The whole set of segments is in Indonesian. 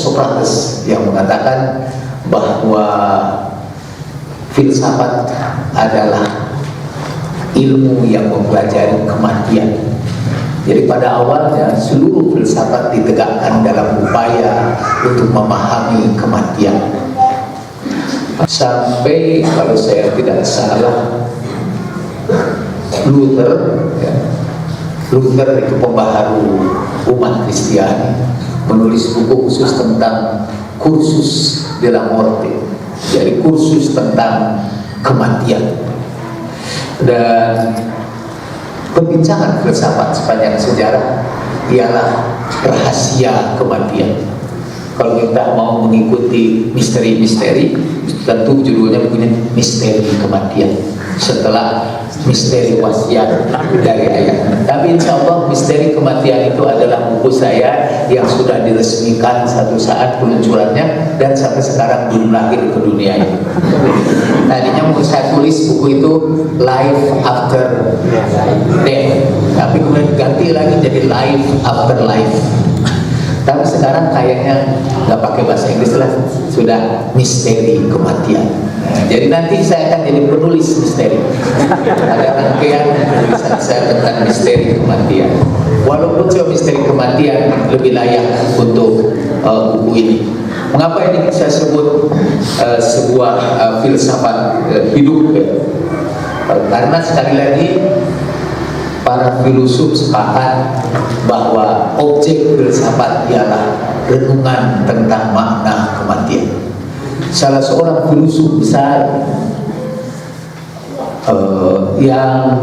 Socrates yang mengatakan bahwa filsafat adalah ilmu yang mempelajari kematian. Jadi pada awalnya seluruh filsafat ditegakkan dalam upaya untuk memahami kematian. Sampai kalau saya tidak salah Luther itu pembaharu umat Kristiani, menulis buku khusus tentang kursus de la morte, jadi kursus tentang kematian. Dan perbincangan filsafat sepanjang sejarah ialah rahasia kematian. Kalau kita mau mengikuti misteri-misteri, tentu judulnya punya misteri kematian setelah misteri wasiat dari ayat. Tapi insya Allah misteri kematian itu adalah buku saya yang sudah diresmikan satu saat peluncurannya, dan sampai sekarang belum lahir ke dunia ini. Tadinya mau saya tulis buku itu Life After Death, tapi kemudian ganti lagi jadi Life After Life. Tapi sekarang kayaknya nggak pakai bahasa Inggris lah, sudah misteri kematian. Jadi nanti saya akan jadi penulis misteri. Ada rangkaian tulisan saya tentang misteri kematian. Walaupun misteri kematian lebih layak untuk buku ini. Mengapa ini saya sebut sebuah filsafat hidup? Karena sekali lagi para filosof sepakat bahwa objek filsafat ialah renungan tentang makna kematian. Salah seorang filosof besar yang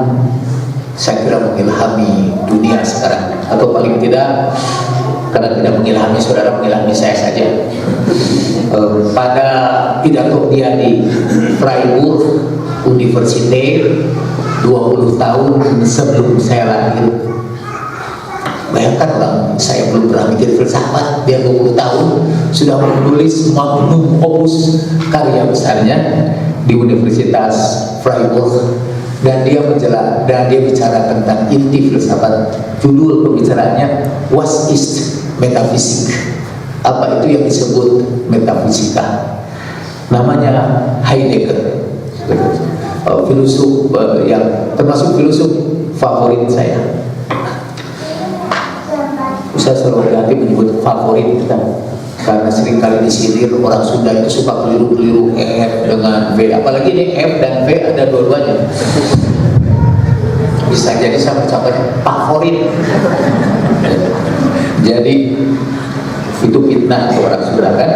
saya kira mengilhami dunia sekarang, atau paling tidak karena tidak mengilhami saudara, mengilhami saya saja. Pada pidato dia di Freiburg University 20 tahun sebelum saya lahir. Bayangkan orang, saya belum pernah mikir filsafat, dia 20 tahun sudah menulis magnum opus karya besarnya di Universitas Freiburg, dan dia bicara tentang inti filsafat. Judul pembicaraannya What is Metaphysics? Apa itu yang disebut metafisika? Namanya Heidegger. Filosof yang termasuk filosof favorit saya. Saya selalu hati menyebut favorit kita, karena seringkali disindir orang Sunda itu suka keliru-keliru F dengan V, apalagi ini F dan V ada dua-duanya. Bisa jadi saya mengucapkan favorit. Jadi itu fitnah orang Sunda kan.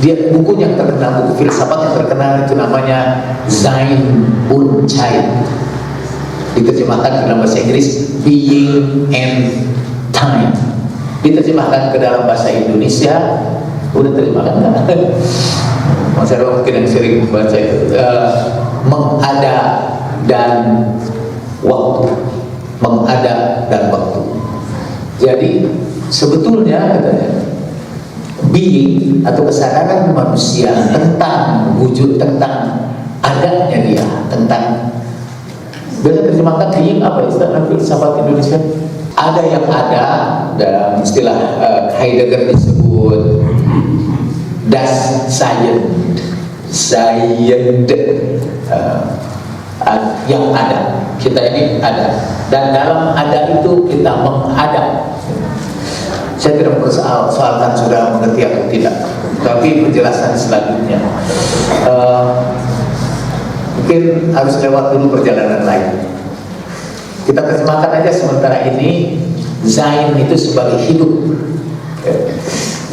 Dia buku yang terkenal, buku filsafat yang terkenal itu namanya Sein und Zeit. Diterjemahkan ke dalam bahasa Inggris Being and Time. Diterjemahkan ke dalam bahasa Indonesia, udah terjemahkan kan? Mas Erwan mungkin yang sering membaca itu, mengada dan waktu, mengada dan waktu. Jadi sebetulnya katanya being atau kesadaran manusia tentang wujud, tentang adanya dia, tentang biasa terjemahkan being apa istilah filsafat Indonesia? Ada yang ada dalam istilah Heidegger disebut das Sein, yang ada. Kita ini ada, dan dalam ada itu kita menghadap. Saya tidak mempersoalkan saudara mengerti atau tidak, tapi penjelasan selanjutnya mungkin harus lewat dulu perjalanan lain. Kita terjemahkan aja sementara ini Sein itu sebagai hidup.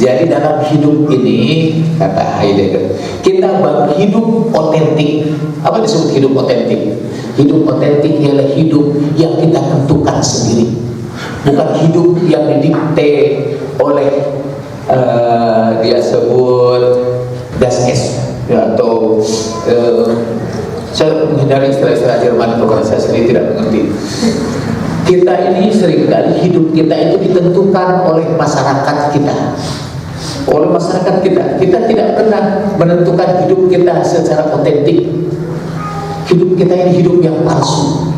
Jadi dalam hidup ini, kata Heidegger, kita baru hidup otentik. Apa disebut hidup otentik? Hidup otentik ialah hidup yang kita tentukan sendiri, bukan hidup yang didikte oleh dia sebut das Es, atau saya menghindari istilah-istilah Jerman itu karena saya sendiri tidak mengerti. Kita ini seringkali hidup kita itu ditentukan oleh masyarakat kita, oleh masyarakat kita. Kita tidak pernah menentukan hidup kita secara otentik. Hidup kita ini hidup yang palsu,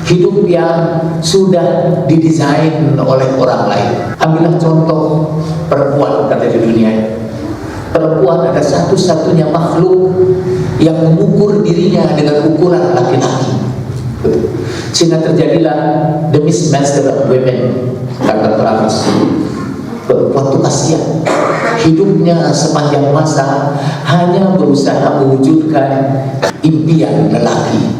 hidup yang sudah didesain oleh orang lain. Ambillah contoh perempuan, kata di dunia. Perempuan ada satu-satunya makhluk yang mengukur dirinya dengan ukuran laki-laki. Sehingga terjadilah the mismatch of women, kata Travis. Perempuan itu kasihan, hidupnya sepanjang masa hanya berusaha mewujudkan impian lelaki.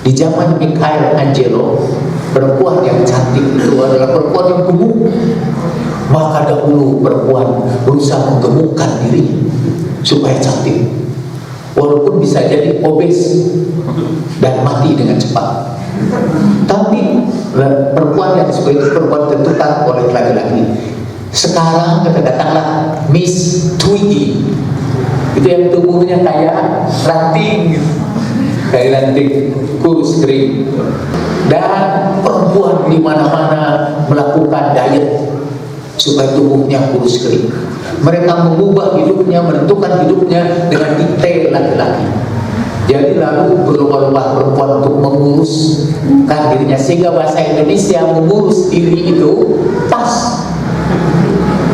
Di zaman Michelangelo, perempuan yang cantik itu adalah perempuan yang gemuk. Maka dahulu perempuan berusaha menggemukkan diri supaya cantik, walaupun bisa jadi obes dan mati dengan cepat. Tapi perempuan yang seperti itu perempuan ditentukan oleh laki-laki. Sekarang datanglah Miss Twiggy, itu yang tubuhnya kayak ranting gitu, kayak ranting kurus kering. Dan perempuan di mana-mana melakukan diet supaya tubuhnya kurus kering. Mereka mengubah hidupnya, menentukan hidupnya dengan detail laki-laki. Jadi lalu berubah-ubah perempuan untuk menguruskan dirinya, sehingga bahasa Indonesia mengurus diri itu pas.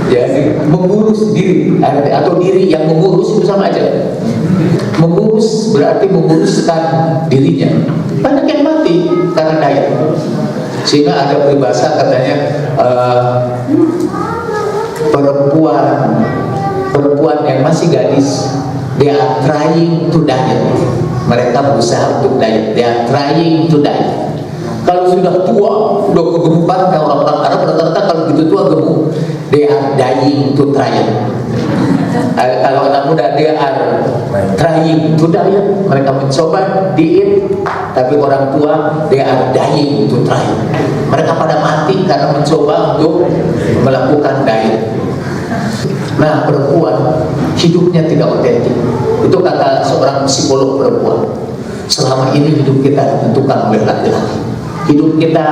Jadi mengurus diri atau diri yang mengurus itu sama aja. Mengurus berarti menguruskan dirinya. Banyak yang mati karena diet. Sehingga ada peribahasa katanya perempuan yang masih gadis, they are trying to diet. Mereka berusaha untuk diet, they are trying to diet. Kalau sudah tua, udah kegemukan, kayak orang-orang Arab rata-rata kalau gitu tua gemuk, they are dying to try it. Kalau anak muda, they are trying to diet, mereka mencoba diet. Tapi orang tua, they are dying to try it. Mereka pada mati karena mencoba untuk melakukan diet. Nah, perempuan hidupnya tidak otentik. Itu kata seorang psikolog perempuan. Selama ini hidup kita ditentukan oleh laki-laki. Hidup kita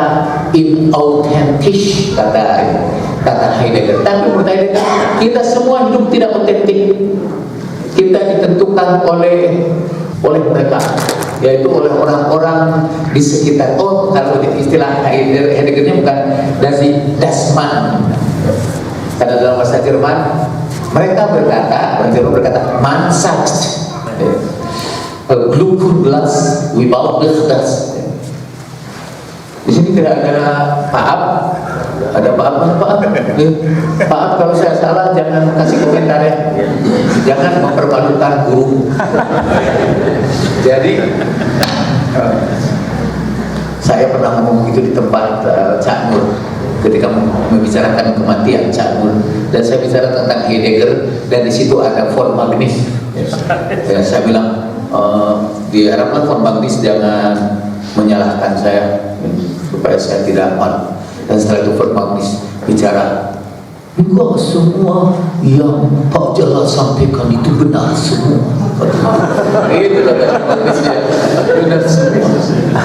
inauthentic, kata Heidegger. Tapi menurut Heidegger, kita semua hidup tidak otentik. Kita ditentukan oleh mereka, yaitu oleh orang-orang di sekitar. Oh, kalau istilah Heideggernya bukan dari Dasman. Karena dalam bahasa Jerman, mereka berkata, man sagt, Glückglas without Lichters. Di sini tidak ada maaf, ada maaf. Maaf kalau saya salah, jangan kasih komentar ya. Jangan mempermalukan guru. Jadi saya pernah ngomong itu di tempat Cak Nur ketika membicarakan kematian Cak Nur, dan saya bicara tentang Heidegger, dan di situ ada von Magnis. Ya, saya bilang diharapkan von Magnis jangan menyalahkan saya supaya saya tidak malu. Dan setelah itu von Magnis bicara, enggak semua yang Pak Jalal sampaikan itu benar semua. Itu benar semua.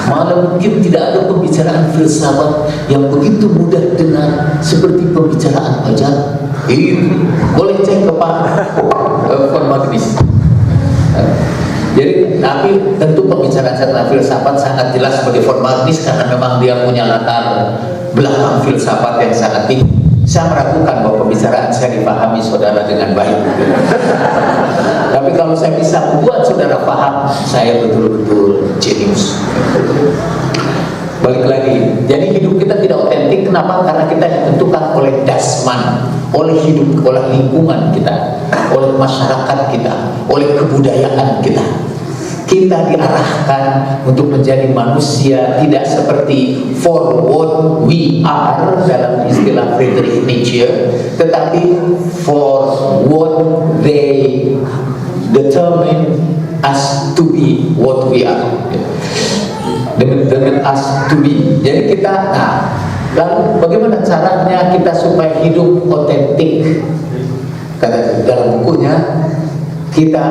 Malah mungkin tidak ada pembicaraan filsafat yang begitu mudah dengar seperti pembicaraan Pak Jalal. Itu boleh cek ke Pak von Magnis. Jadi, tapi tentu pembicaraan tentang filsafat sangat jelas seperti von Magnis, karena memang dia punya latar belakang filsafat yang sangat tinggi. Saya meragukan bahwa pembicaraan saya dipahami saudara dengan baik. Tapi kalau saya bisa membuat saudara paham, saya betul-betul jenius. Balik lagi, jadi hidup kita tidak otentik. Kenapa? Karena kita ditentukan oleh dasman, oleh hidup, oleh lingkungan kita, oleh masyarakat kita, oleh kebudayaan kita. Kita diarahkan untuk menjadi manusia tidak seperti for what we are dalam istilah Friedrich Nietzsche, tetapi for what they determine us to be what we are. Dengan us to be. Jadi kita, lalu bagaimana caranya kita supaya hidup otentik? Kata dalam bukunya, kita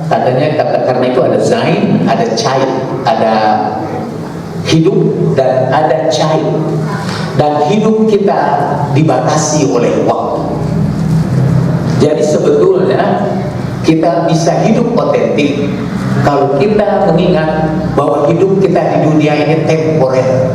karena itu ada Sein, ada Zeit, ada hidup dan ada Zeit. Dan hidup kita dibatasi oleh waktu. Jadi sebetulnya kita bisa hidup otentik Kalau kita mengingat bahwa hidup kita di dunia ini temporer,